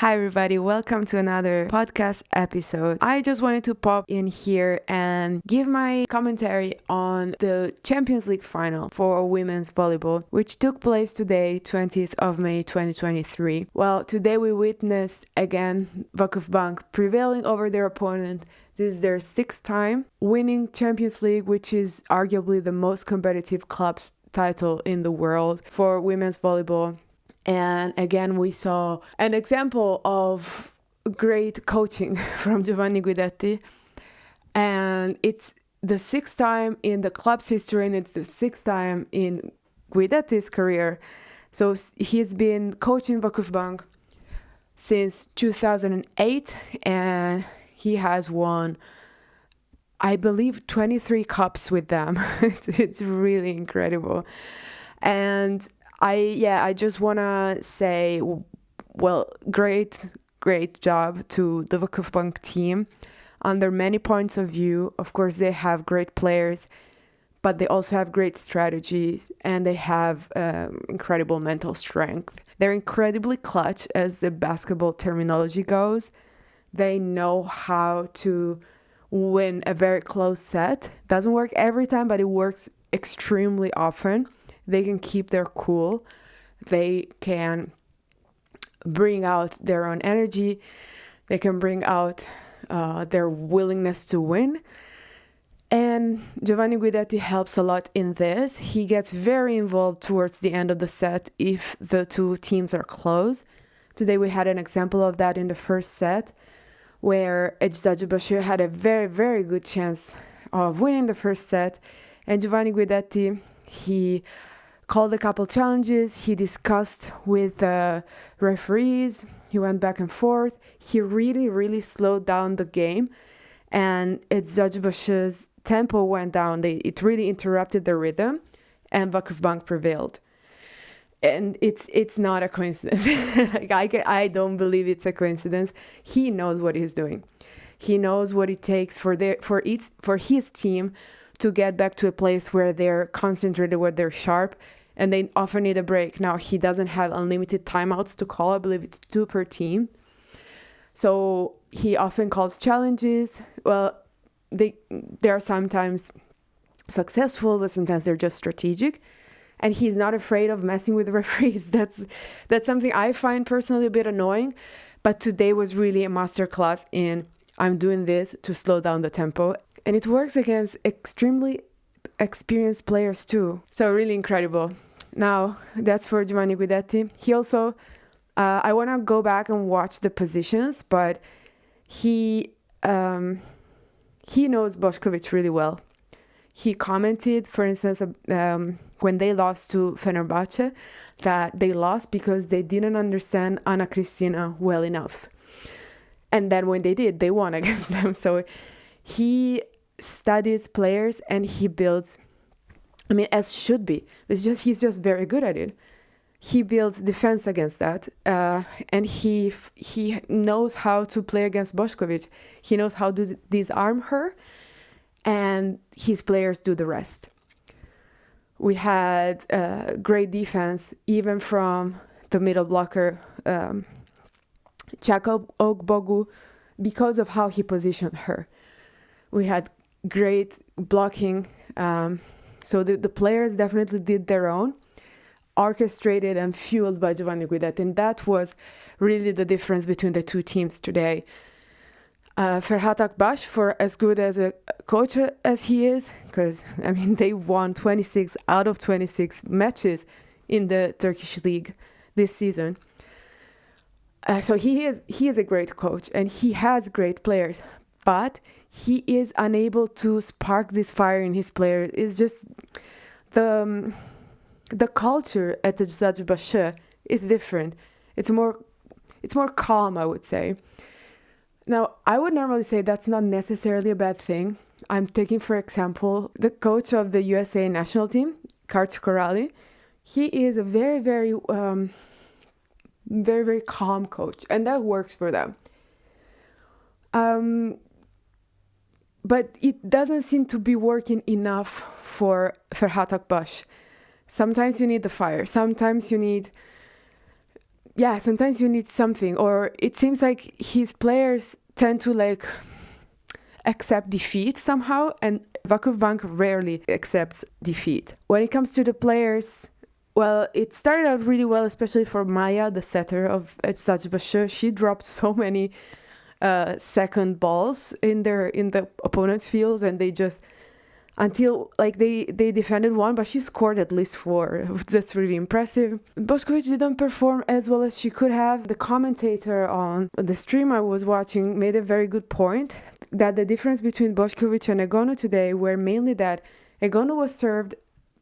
Hi everybody, welcome to another podcast episode. I just wanted to pop in here and give my commentary on the Champions League final for women's volleyball, which took place today, 20th of May 2023. Well, today we witnessed again Vakifbank prevailing over their opponent. This is their sixth time winning Champions League, which is arguably the most competitive club's title in the world for women's volleyball. And again, we saw an example of great coaching from Giovanni Guidetti. And it's the sixth time in the club's history, and it's the sixth time in Guidetti's career. So he's been coaching Vakifbank since 2008, and he has won, I believe, 23 cups with them. It's really incredible. And I just want to say, well, great job to the Vakifbank team. Under many points of view, of course, they have great players, but they also have great strategies, and they have incredible mental strength. They're incredibly clutch, as the basketball terminology goes. They know how to win a very close set. Doesn't work every time, but it works extremely often. They can keep their cool. They can bring out their own energy. They can bring out their willingness to win. And Giovanni Guidetti helps a lot in this. He gets very involved towards the end of the set if the two teams are close. Today we had an example of that in the first set, where Eczacibasi had a very, very good chance of winning the first set. And Giovanni Guidetti, he called a couple challenges. He discussed with referees. He went back and forth. He really slowed down the game, and Eczacibasi's tempo went down. It really interrupted the rhythm, and Vakifbank prevailed. And it's not a coincidence. I don't believe it's a coincidence. He knows what he's doing. He knows what it takes for his team to get back to a place where they're concentrated, where they're sharp, and they often need a break. Now, he doesn't have unlimited timeouts to call. I believe it's 2 per team. So he often calls challenges. Well, they are sometimes successful, but sometimes they're just strategic. And he's not afraid of messing with referees. That's something I find personally a bit annoying. But today was really a masterclass in, I'm doing this to slow down the tempo. And it works against extremely experienced players too. So really incredible. Now, that's for Giovanni Guidetti. He also, I want to go back and watch the positions, but he knows Boskovic really well. He commented, for instance, when they lost to Fenerbahce, that they lost because they didn't understand Ana Cristina well enough. And then when they did, they won against them. So he studies players and he builds, as should be. He's just very good at it. He builds defense against that, and he knows how to play against Boskovic. He knows how to disarm her, and his players do the rest. We had great defense, even from the middle blocker, Jakob Ogbogu, because of how he positioned her. We had great blocking. So the players definitely did their own, orchestrated and fueled by Giovanni Guidetti. And that was really the difference between the two teams today. Ferhat Akbas, for as good as a coach as he is, because, they won 26 out of 26 matches in the Turkish league this season. So he is a great coach and he has great players, but he is unable to spark this fire in his players. It's just the culture at the Eczacibasi is different. It's more calm, I would say. Now, I would normally say that's not necessarily a bad thing. I'm taking, for example, the coach of the USA national team, Karts Corrali. He is a very, very, very, very calm coach, and that works for them. But it doesn't seem to be working enough for Ferhat Akbas. Sometimes you need the fire. Sometimes you need yeah, sometimes you need something, or it seems like his players tend to like accept defeat somehow, and Vakifbank rarely accepts defeat. When it comes to the players, well, it started out really well, especially for Maya, the setter of Eczacibasi. She dropped so many second balls in the opponent's fields, and they just until like they defended one, but she scored at least 4. That's really impressive. Boskovic didn't perform as well as she could have. The commentator on the stream I was watching made a very good point that the difference between Boskovic and Egonu today were mainly that Egonu was served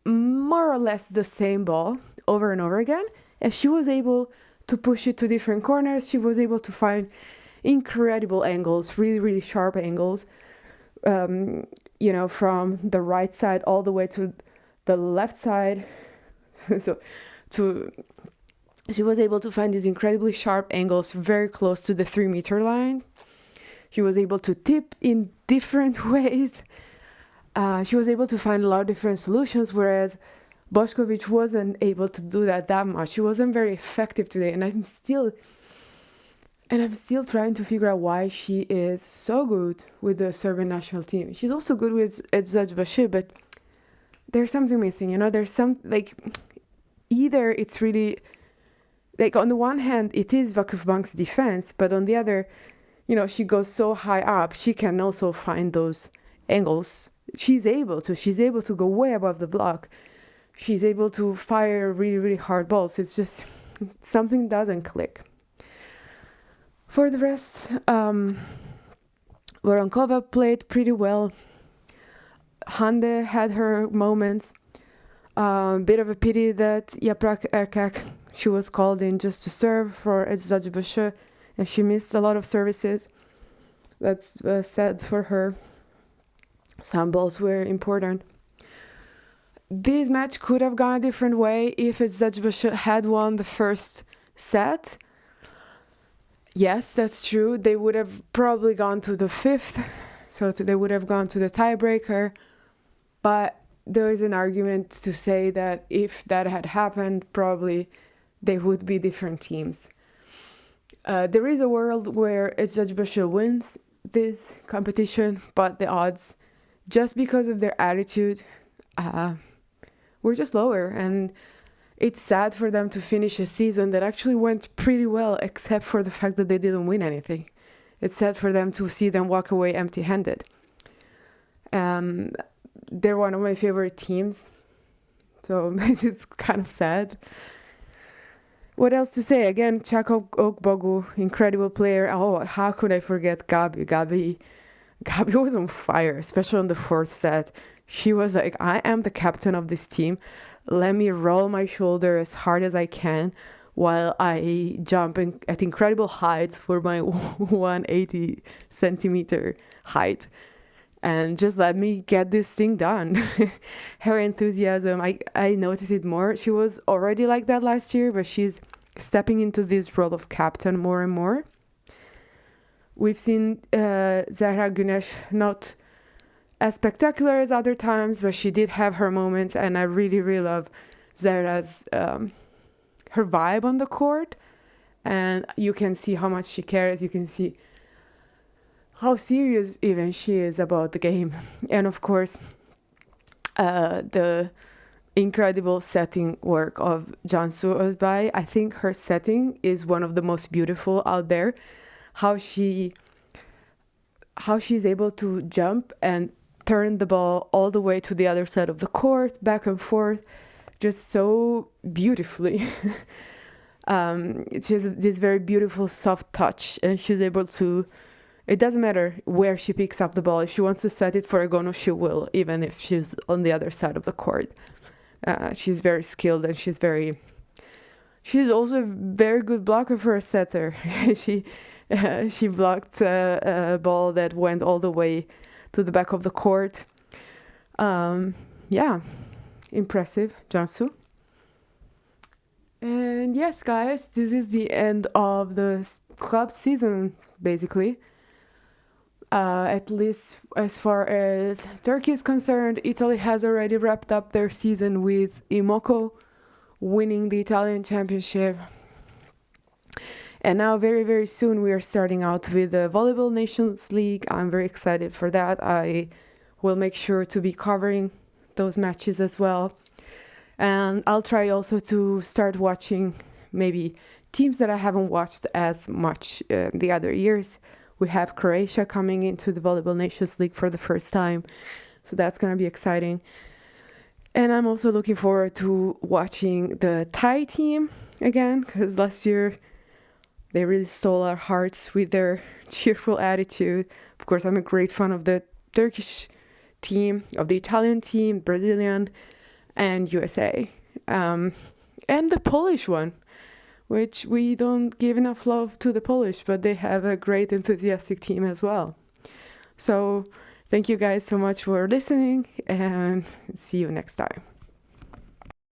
more or less the same ball over and over again, and she was able to push it to different corners. She was able to find incredible angles, really, really sharp angles, from the right side all the way to the left side. She was able to find these incredibly sharp angles very close to the 3-meter line. She was able to tip in different ways. She was able to find a lot of different solutions, whereas Boskovic wasn't able to do that much. She wasn't very effective today, and I'm still trying to figure out why she is so good with the Serbian national team. She's also good with Eczacibasi, but there's something missing, There's some, like, either it's really, like, on the one hand, it is Vakifbank's defense, but on the other, she goes so high up, she can also find those angles. She's able to go way above the block. She's able to fire really, really hard balls. It's just something doesn't click. For the rest, Voronkova played pretty well. Hande had her moments. Bit of a pity that Yaprak Erkek, she was called in just to serve for Eczacibasi, and she missed a lot of services. That's sad for her. Some balls were important. This match could have gone a different way if Eczacibasi had won the first set. Yes, that's true. They would have probably gone to the 5th, so they would have gone to the tiebreaker. But there is an argument to say that if that had happened, probably they would be different teams. There is a world where Eczacibasi wins this competition, but the odds, just because of their attitude, were just lower. And it's sad for them to finish a season that actually went pretty well, except for the fact that they didn't win anything. It's sad for them to see them walk away empty-handed. They're one of my favorite teams, so it's kind of sad. What else to say? Again, Chako Okbogu, incredible player. Oh, how could I forget Gabi? Gabi was on fire, especially on the 4th set. She was like, I am the captain of this team. Let me roll my shoulder as hard as I can while I jump at incredible heights for my 180 centimeter height. And just let me get this thing done. Her enthusiasm, I noticed it more. She was already like that last year, but she's stepping into this role of captain more and more. We've seen Zehra Güneş not as spectacular as other times, but she did have her moments, and I really, really love Zehra's her vibe on the court, and you can see how much she cares. You can see how serious even she is about the game. And of course, the incredible setting work of Cansu Özbay. I think her setting is one of the most beautiful out there. How she's able to jump and turn the ball all the way to the other side of the court, back and forth, just so beautifully. She has this very beautiful soft touch, and she's able to, it doesn't matter where she picks up the ball. If she wants to set it for Egonu, she will, even if she's on the other side of the court. She's very skilled, and she's also a very good blocker for a setter. She blocked a ball that went all the way to the back of the court. Impressive, Cansu. And yes, guys, this is the end of the club season, basically. At least as far as Turkey is concerned, Italy has already wrapped up their season with Imoko winning the Italian championship. And now very, very soon we are starting out with the Volleyball Nations League. I'm very excited for that. I will make sure to be covering those matches as well. And I'll try also to start watching maybe teams that I haven't watched as much the other years. We have Croatia coming into the Volleyball Nations League for the first time. So that's going to be exciting. And I'm also looking forward to watching the Thai team again, because last year they really stole our hearts with their cheerful attitude. Of course, I'm a great fan of the Turkish team, of the Italian team, Brazilian, and USA. And the Polish one, which we don't give enough love to the Polish, but they have a great enthusiastic team as well. So thank you guys so much for listening, and see you next time.